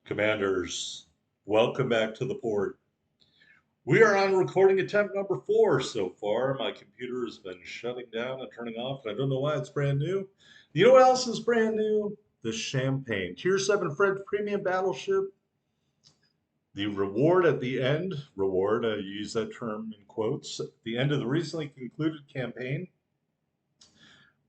Commanders, welcome back to the port. We are on recording attempt number 4 so far. My computer has been shutting down and turning off, and I don't know why it's brand new. You know what else is brand new? The champagne. Tier 7 French Premium Battleship. The reward at the end, reward, I use that term in quotes, at the end of the recently concluded campaign,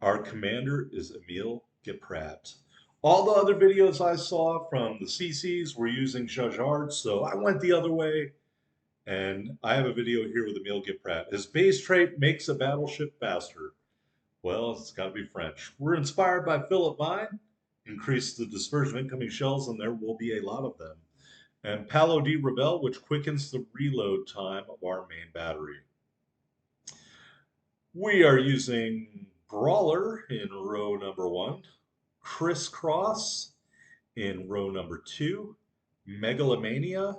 our commander is Emil Geprat. All the other videos I saw from the CCs were using Jajard, so I went the other way. And I have a video here with Emil Geprat. His base trait makes a battleship faster. Well, it's got to be French. We're inspired by Philip Mine. Increase the dispersion of incoming shells, and there will be a lot of them. And Palo D Rebel, which quickens the reload time of our main battery. We are using Brawler in row number 1, Crisscross in row number 2, Megalomania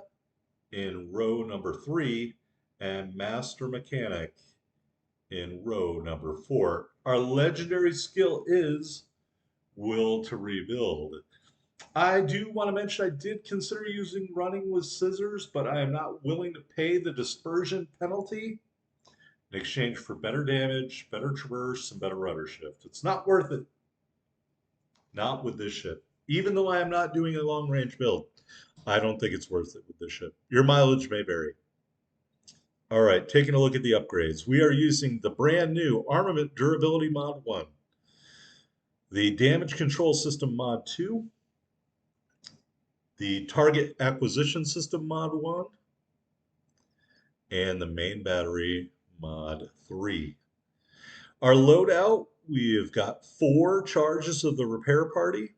in row number 3, and Master Mechanic in row number 4. Our legendary skill is Will to Rebuild. I do want to mention I did consider using running with scissors, but I am not willing to pay the dispersion penalty in exchange for better damage, better traverse, and better rudder shift. It's not worth it. Not with this ship. Even though I am not doing a long range build, I don't think it's worth it with this ship. Your mileage may vary. All right, taking a look at the upgrades. We are using the brand new Armament Durability Mod 1, the Damage Control System Mod 2, the Target Acquisition System Mod 1, and the Main Battery Mod 3. Our loadout, we have got 4 charges of the Repair Party,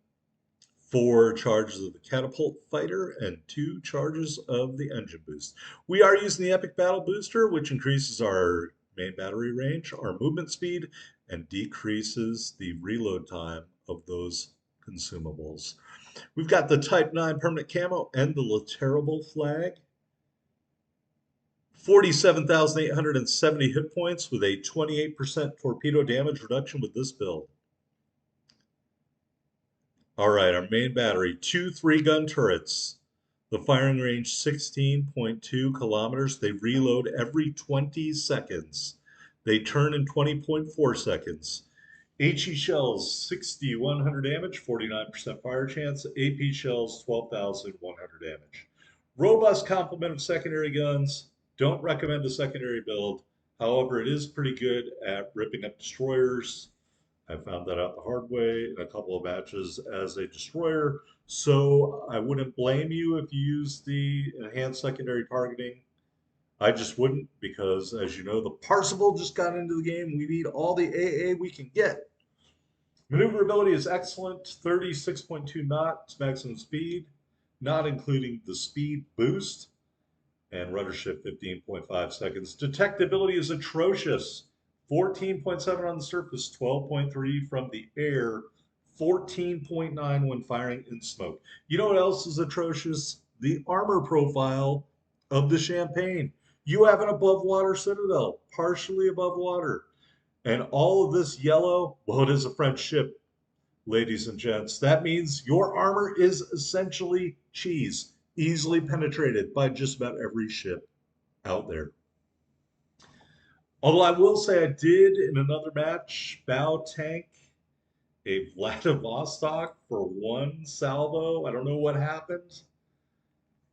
4 charges of the Catapult Fighter, and 2 charges of the Engine Boost. We are using the Epic Battle Booster, which increases our main battery range, our movement speed, and decreases the reload time of those consumables. We've got the Type 9 Permanent Camo and the Laterable Flag. 47,870 hit points with a 28% torpedo damage reduction with this build. All right, our main battery, 2 3-gun turrets. The firing range 16.2 kilometers. They reload every 20 seconds. They turn in 20.4 seconds. HE shells, 6,100 damage, 49% fire chance. AP shells, 12,100 damage. Robust complement of secondary guns. Don't recommend a secondary build. However, it is pretty good at ripping up destroyers. I found that out the hard way in a couple of matches as a destroyer. So I wouldn't blame you if you use the enhanced secondary targeting. I just wouldn't because, as you know, the Parsival just got into the game. We need all the AA we can get. Maneuverability is excellent, 36.2 knots maximum speed, not including the speed boost, and rudder shift 15.5 seconds. Detectability is atrocious, 14.7 on the surface, 12.3 from the air, 14.9 when firing in smoke. You know what else is atrocious? The armor profile of the Champagne. You have an above water citadel, partially above water. And all of this yellow, well, it is a French ship, ladies and gents. That means your armor is essentially cheese, easily penetrated by just about every ship out there. Although I will say I did in another match bow tank a Vladivostok for 1 salvo. I don't know what happened,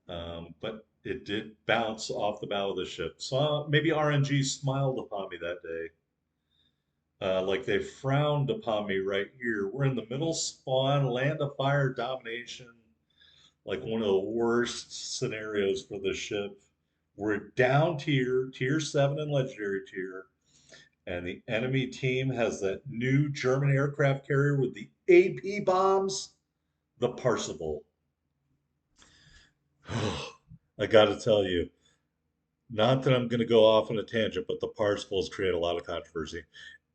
but it did bounce off the bow of the ship. So maybe RNG smiled upon me that day. Like they frowned upon me right here. We're in the middle spawn, land of fire domination, like one of the worst scenarios for the ship. We're down tier 7 and legendary tier, and the enemy team has that new German aircraft carrier with the AP bombs, the Parsival. I got to tell you, not that I'm going to go off on a tangent, but the Parsifals create a lot of controversy.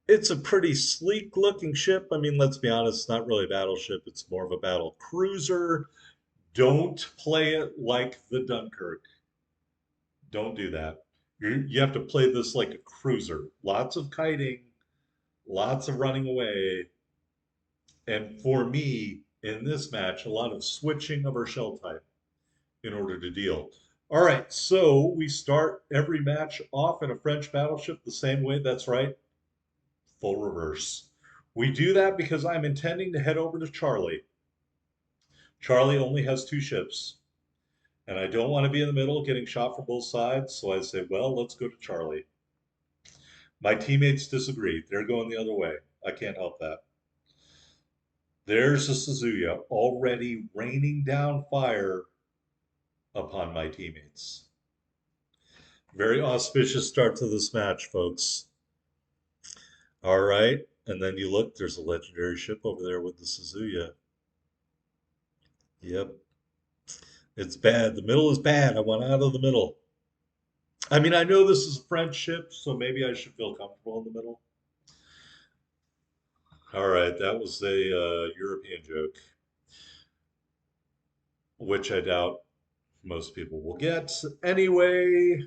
It's a pretty sleek looking ship. I mean, let's be honest, it's not really a battleship, it's more of a battle cruiser. Don't play it like the Dunkirk. Don't do that. You have to play this like a cruiser. Lots of kiting, lots of running away. And for me, in this match, a lot of switching of our shell type in order to deal. All right, so we start every match off in a French battleship the same way. That's right, full reverse. We do that because I'm intending to head over to Charlie. Charlie only has two ships, and I don't want to be in the middle getting shot from both sides. So I say, well, let's go to Charlie. My teammates disagree. They're going the other way. I can't help that. There's a Suzuya already raining down fire upon my teammates. Very auspicious start to this match, folks. All right. And then you look, there's a legendary ship over there with the Suzuya. Yep. It's bad. The middle is bad. I want out of the middle. I mean, I know this is a French ship, so maybe I should feel comfortable in the middle. All right. That was a European joke, which I doubt most people will get. Anyway,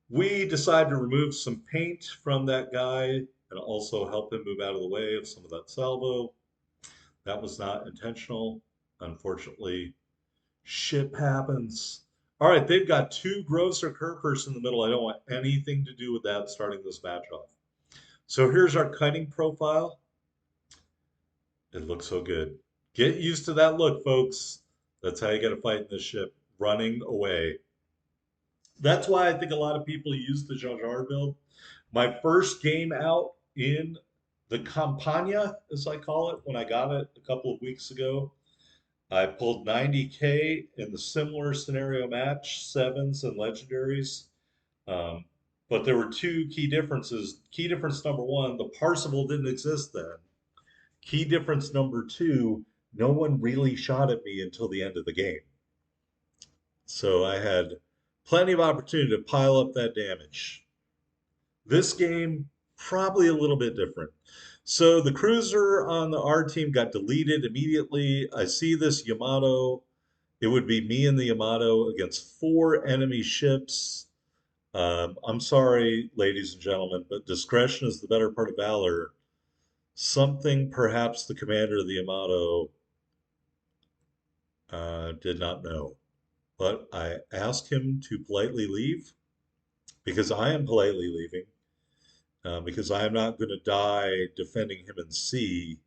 we decide to remove some paint from that guy and also help him move out of the way of some of that salvo. That was not intentional. Unfortunately, ship happens. All right, they've got two Grosser Kerpers in the middle. I don't want anything to do with that starting this match off. So here's our kiting profile. It looks so good. Get used to that look, folks. That's how you got to fight in this ship, running away. That's why I think a lot of people use the Jar Jar build. My first game out in the Campania, as I call it, when I got it a couple of weeks ago, I pulled 90K in the similar scenario match, sevens and legendaries. Um, but there were two key differences. Key difference number one, the Parsifal didn't exist then. Key difference number two, no one really shot at me until the end of the game. So I had plenty of opportunity to pile up that damage. This game, probably a little bit different. So the cruiser on the R team got deleted immediately. I see this Yamato. It would be me and the Yamato against four enemy ships. I'm sorry, ladies and gentlemen, but discretion is the better part of valor. Something perhaps the commander of the Yamato did not know. But I asked him to politely leave because I am politely leaving because I am not going to die defending him in sea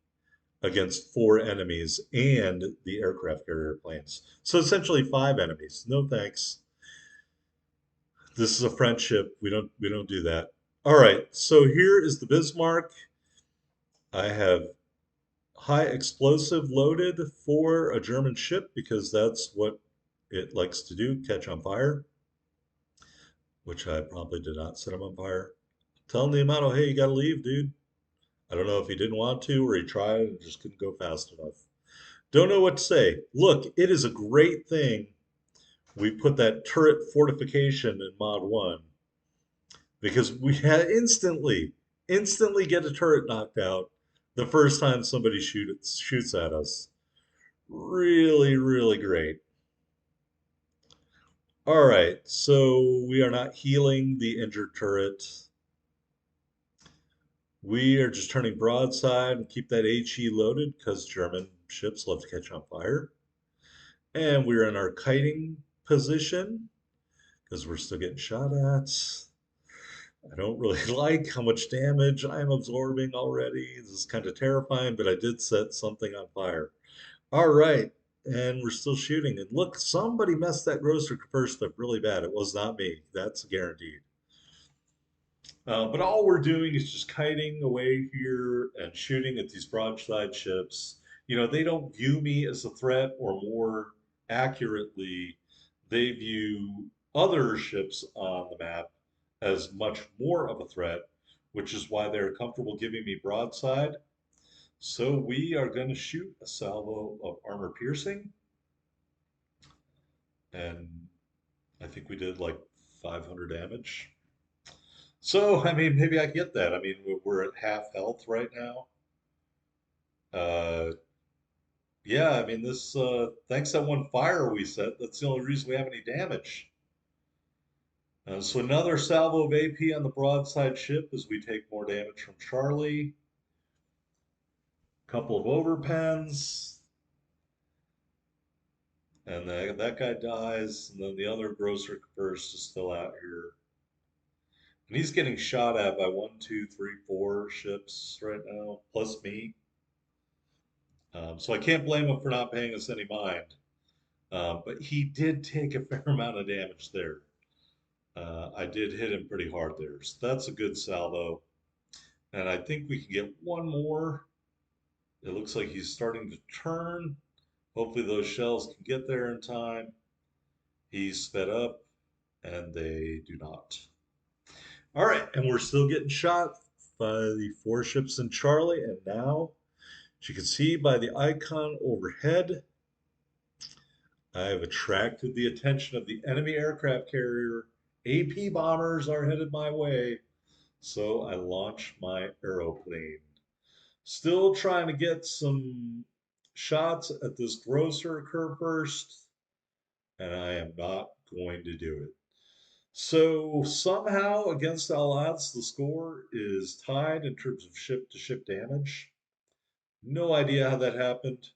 against four enemies and the aircraft carrier planes. So essentially five enemies. No thanks. This is a friendship. We don't do that. All right. So here is the Bismarck. I have high explosive loaded for a German ship because that's what it likes to do, catch on fire, which I probably did not set him on fire. Telling the Yamato, hey, you got to leave, dude. I don't know if he didn't want to or he tried and just couldn't go fast enough. Don't know what to say. Look, it is a great thing we put that turret fortification in Mod 1 because we had instantly get a turret knocked out the first time somebody shoots at us. Really, really great. All right, so we are not healing the injured turret. We are just turning broadside and keep that HE loaded because German ships love to catch on fire. And we're in our kiting position because we're still getting shot at. I don't really like how much damage I'm absorbing already. This is kind of terrifying, but I did set something on fire. All right, and we're still shooting. And look, somebody messed that Grosser first up really bad. It was not me. That's guaranteed. But all we're doing is just kiting away here and shooting at these broadside ships. You know, they don't view me as a threat, or more accurately, they view other ships on the map as much more of a threat, which is why they're comfortable giving me broadside. So we are going to shoot a salvo of armor piercing, and I think we did like 500 damage. So, I mean, maybe I get that. I mean, we're at half health right now. Uh, yeah, I mean, this, thanks to that one fire we set, that's the only reason we have any damage. So another salvo of AP on the broadside ship as we take more damage from Charlie. Couple of overpens, and that guy dies, and then the other grocer burst is still out here. And he's getting shot at by one, two, three, four ships right now, plus me. So I can't blame him for not paying us any mind. But he did take a fair amount of damage there. I did hit him pretty hard there. So that's a good salvo. And I think we can get one more. It looks like he's starting to turn. Hopefully those shells can get there in time. He's sped up, and they do not. All right, and we're still getting shot by the four ships in Charlie. And now, as you can see by the icon overhead, I have attracted the attention of the enemy aircraft carrier. AP bombers are headed my way. So I launch my aeroplane. Still trying to get some shots at this grocer occur first, and I am not going to do it. So somehow, against all odds, the score is tied in terms of ship to ship damage. No idea how that happened.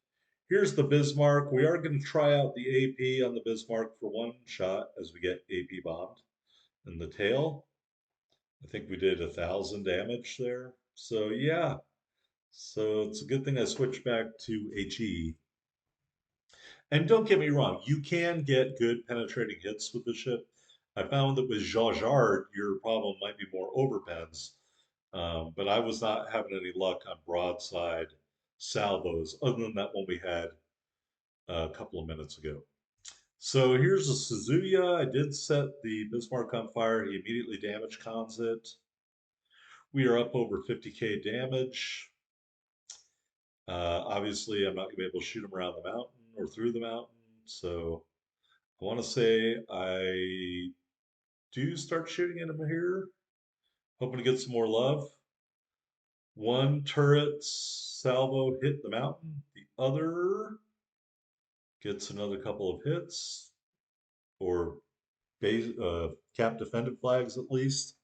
Here's the Bismarck. We are going to try out the AP on the Bismarck for one shot as we get AP bombed in the tail. I think we did 1,000 damage there. So yeah, so it's a good thing I switched back to HE. And don't get me wrong, you can get good penetrating hits with the ship. I found that with Jaujard, your problem might be more overpens, but I was not having any luck on broadside salvos other than that one we had a couple of minutes ago. So here's a Suzuya. I did set the Bismarck on fire. He immediately damage cons it. We are up over 50k damage. Obviously, I'm not going to be able to shoot him around the mountain or through the mountain. So I want to say I do start shooting at him here, hoping to get some more love. One turret salvo hit the mountain. The other gets another couple of hits, or base, cap defended flags at least.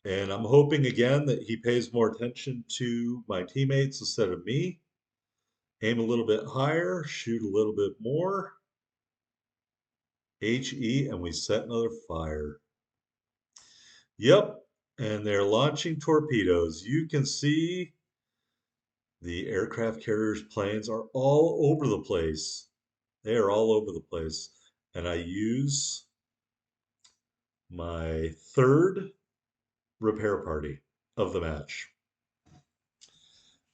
And I'm hoping again that he pays more attention to my teammates instead of me. Aim a little bit higher, shoot a little bit more. HE, and we set another fire. Yep, and they're launching torpedoes. You can see the aircraft carriers' planes are all over the place. They are all over the place. And I use my third repair party of the match.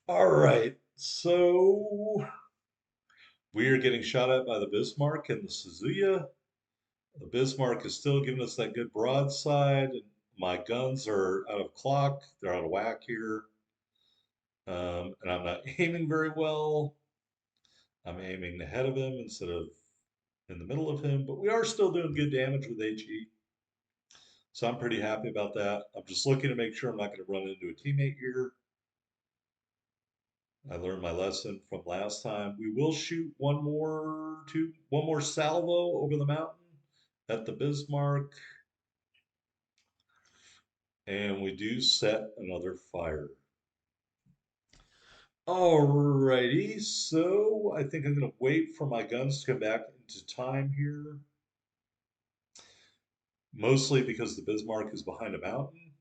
All right, so we are getting shot at by the Bismarck and the Suzuya. The Bismarck is still giving us that good broadside. My guns are out of clock. They're out of whack here. And I'm not aiming very well. I'm aiming ahead of him instead of in the middle of him, but we are still doing good damage with HE. So I'm pretty happy about that. I'm just looking to make sure I'm not going to run into a teammate here. I learned my lesson from last time. We will shoot one more salvo over the mountain at the Bismarck. And we do set another fire. Alrighty, so I think I'm gonna wait for my guns to come back into time here. Mostly because the Bismarck is behind a mountain.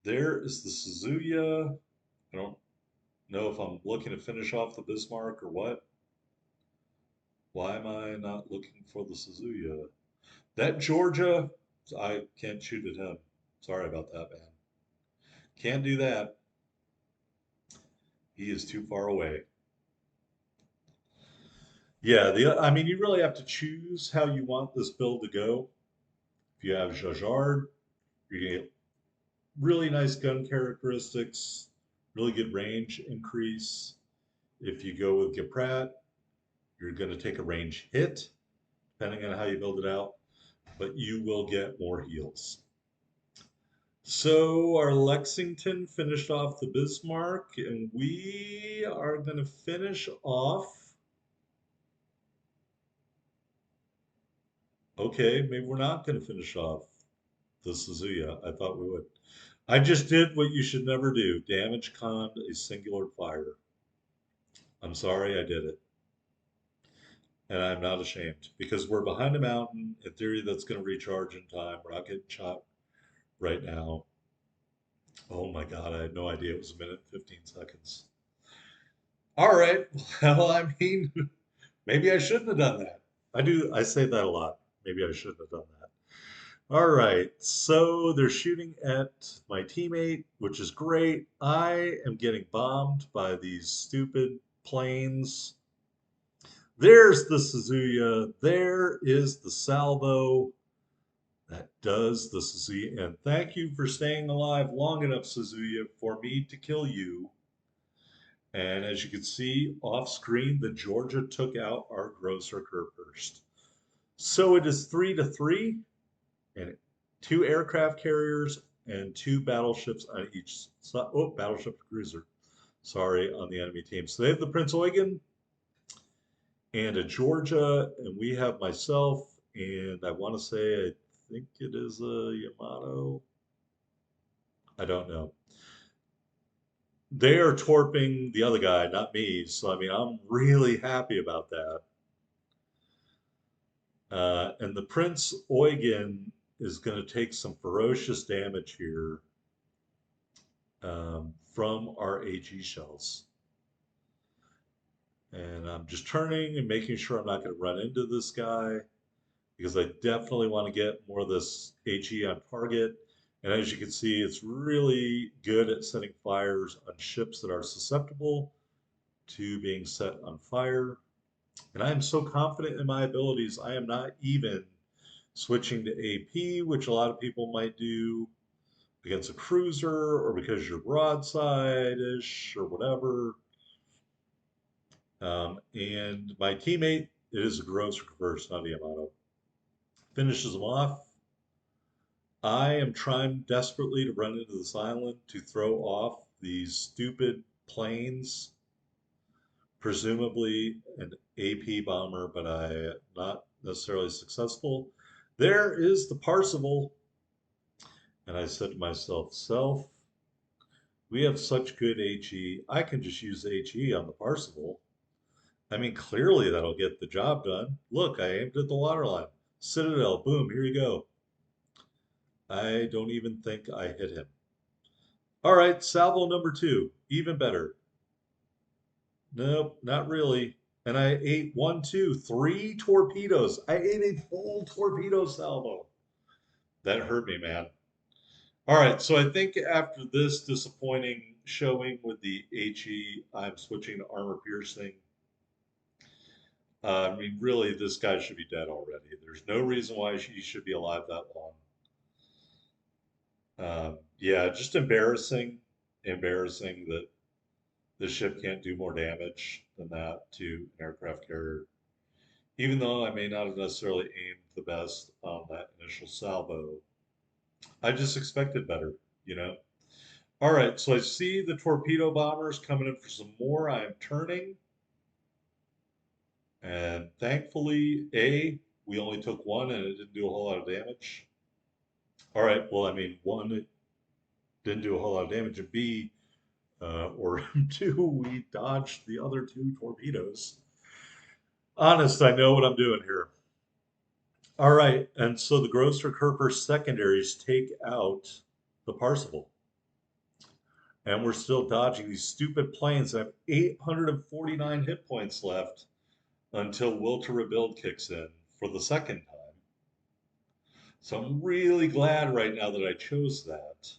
There is the Suzuya. I don't know if I'm looking to finish off the Bismarck or what. Why am I not looking for the Suzuya? That Georgia, I can't shoot at him. Sorry about that, man. Can't do that. He is too far away. Yeah, I mean, you really have to choose how you want this build to go. If you have Jajard, you're going to get really nice gun characteristics, really good range increase. If you go with Geprat, you're going to take a range hit, depending on how you build it out, but you will get more heals. So our Lexington finished off the Bismarck, and we are going to finish off. Okay, maybe we're not going to finish off the Suzuya. I thought we would. I just did what you should never do. Damage conned a singular fire. I'm sorry I did it. And I'm not ashamed because we're behind a mountain. In theory, that's going to recharge in time. We're not getting shot right now. Oh my God, I had no idea it was a minute and 15 seconds. All right. Well, I mean, maybe I shouldn't have done that. I say that a lot. Maybe I shouldn't have done that. All right. So they're shooting at my teammate, which is great. I am getting bombed by these stupid planes. There's the Suzuya. There is the salvo that does the Suzuya. And thank you for staying alive long enough, Suzuya, for me to kill you. And as you can see off screen, the Georgia took out our grosser first. So it is 3-3, and two aircraft carriers and two battleships on each side. Oh, battleship cruiser. Sorry, on the enemy team. So they have the Prince Eugen and a Georgia, and we have myself, and I want to say I think it is a Yamato. I don't know. They are torping the other guy, not me. So I mean, I'm really happy about that. And the Prince Eugen is going to take some ferocious damage here from our AG shells. And I'm just turning and making sure I'm not going to run into this guy because I definitely want to get more of this AG on target. And as you can see, it's really good at setting fires on ships that are susceptible to being set on fire. And I am so confident in my abilities, I am not even switching to AP, which a lot of people might do against a cruiser or because you're broadside-ish or whatever. And my teammate, it is a gross reverse, not a Yamato, finishes him off. I am trying desperately to run into this island to throw off these stupid planes, presumably an AP bomber, but I am not necessarily successful. There is the Parsival. And I said to myself, Self, we have such good HE. I can just use HE on the Parsival. I mean, clearly that'll get the job done. Look, I aimed at the waterline. Citadel, boom, here you go. I don't even think I hit him. All right, salvo number 2, even better. Nope, not really. And I ate 1, 2, 3 torpedoes. I ate a full torpedo salvo. That hurt me, man. All right, so I think after this disappointing showing with the HE, I'm switching to armor piercing. I mean, really, this guy should be dead already. There's no reason why he should be alive that long. Yeah, just embarrassing. Embarrassing that the ship can't do more damage than that to an aircraft carrier. Even though I may not have necessarily aimed the best on that initial salvo, I just expected better, you know? All right, so I see the torpedo bombers coming in for some more. I am turning. And thankfully, A, we only took one and it didn't do a whole lot of damage. All right, well, I mean, one, it didn't do a whole lot of damage, and B, or two, we dodged the other two torpedoes. Honest, I know what I'm doing here. All right, and so the Grosser Kerper secondaries take out the Parsival. And we're still dodging these stupid planes. I have 849 hit points left until Will to Rebuild kicks in for the second time. So I'm really glad right now that I chose that.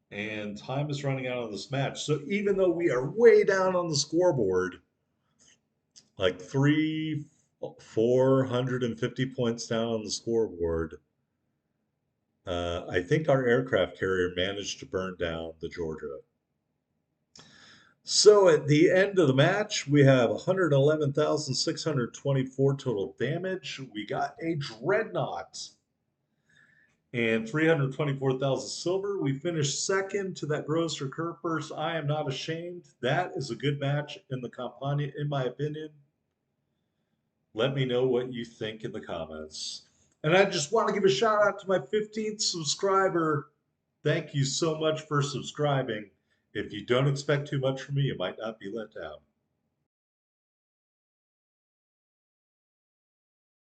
And time is running out on this match. So even though we are way down on the scoreboard, like 450 points down on the scoreboard, I think our aircraft carrier managed to burn down the Georgia. So at the end of the match, we have 111,624 total damage. We got a dreadnought and 324,000 silver. We finished second to that Grosser Kerpers. I am not ashamed. That is a good match in the Campania, in my opinion. Let me know what you think in the comments. And I just want to give a shout out to my 15th subscriber. Thank you so much for subscribing. If you don't expect too much from me, you might not be let down.